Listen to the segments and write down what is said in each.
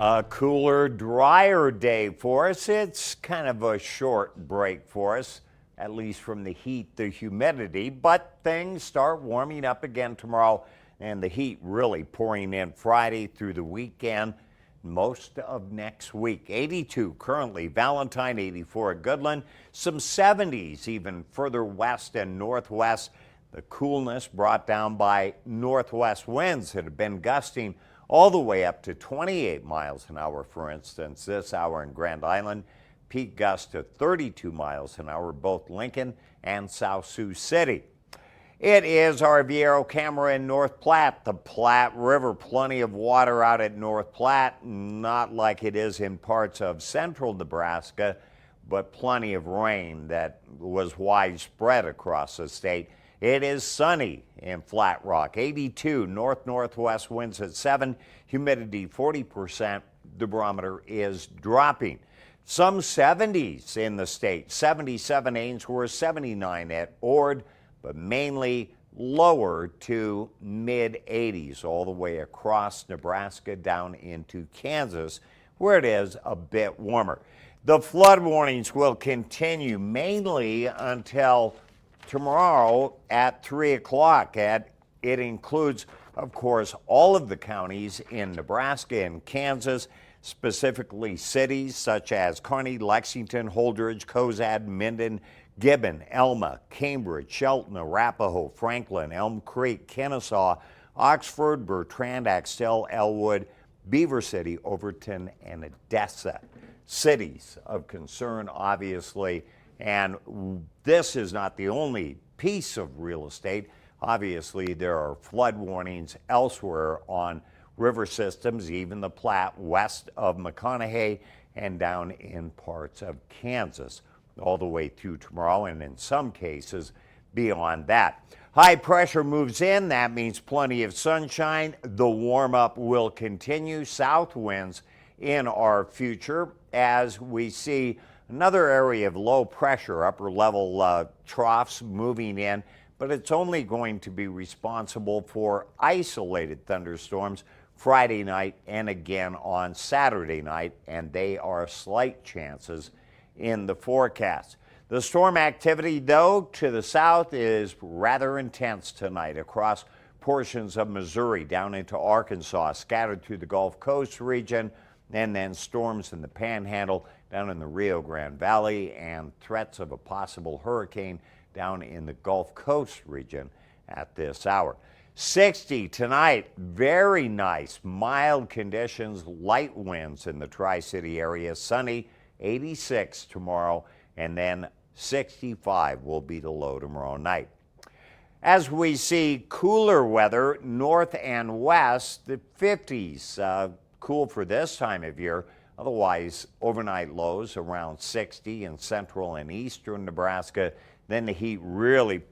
A cooler, drier day for us. It's kind of a short break for us, at least from the heat, the humidity, but things start warming up again tomorrow, and the heat really pouring in Friday through the weekend, most of next week. 82 currently, Valentine, 84 at Goodland, some 70s even further west and northwest. The coolness brought down by northwest winds that have been gusting all the way up to 28 miles an hour, for instance, this hour in Grand Island. Peak gust to 32 miles an hour, both Lincoln and South Sioux City. It is our Viero camera in North Platte, the Platte River. Plenty of water out at North Platte, not like it is in parts of central Nebraska, but plenty of rain that was widespread across the state. It is sunny in Flat Rock, 82, north-northwest winds at 7, humidity 40%, the barometer is dropping. Some 70s in the state, 77 Ainsworth, 79 at Ord, but mainly lower to mid-80s all the way across Nebraska down into Kansas, where it is a bit warmer. The flood warnings will continue mainly until tomorrow at 3 o'clock. It includes, of course, all of the counties in Nebraska and Kansas, specifically cities such as Kearney, Lexington, Holdridge, Cozad, Minden, Gibbon, Elma, Cambridge, Shelton, Arapahoe, Franklin, Elm Creek, Kennesaw, Oxford, Bertrand, Axtell, Elwood, Beaver City, Overton, and Odessa. Cities of concern, obviously. And this is not the only piece of real estate. Obviously, there are flood warnings elsewhere on river systems, even the Platte west of McConaughey and down in parts of Kansas, all the way through tomorrow, and in some cases beyond that. High pressure moves in. That means plenty of sunshine. The warm up will continue. South winds in our future as we see another area of low pressure, upper level troughs moving in, but it's only going to be responsible for isolated thunderstorms Friday night and again on Saturday night, and they are slight chances in the forecast. The storm activity, though, to the south is rather intense tonight across portions of Missouri down into Arkansas, scattered through the Gulf Coast region, and then storms in the Panhandle down in the Rio Grande Valley, and threats of a possible hurricane down in the Gulf Coast region at this hour. 60 tonight, very nice, mild conditions, light winds in the Tri-City area, sunny, 86 tomorrow, and then 65 will be the low tomorrow night. As we see cooler weather north and west, the 50s, cool for this time of year. Otherwise, overnight lows around 60 in central and eastern Nebraska. Then the heat really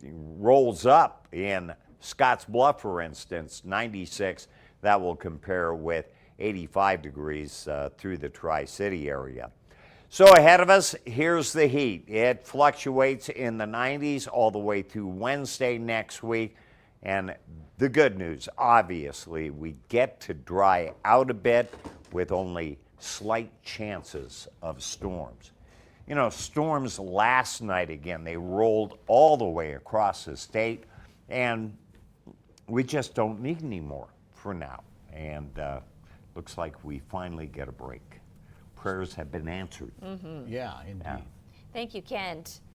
rolls up in Scotts Bluff, for instance, 96. That will compare with 85 degrees through the Tri-City area. So ahead of us, here's the heat. It fluctuates in the 90s all the way through Wednesday next week. And the good news, obviously, we get to dry out a bit with only slight chances of storms. You know, storms last night again, they rolled all the way across the state, and we just don't need any more for now. And looks like we finally get a break. Prayers have been answered. Yeah, indeed. Yeah. Thank you, Kent.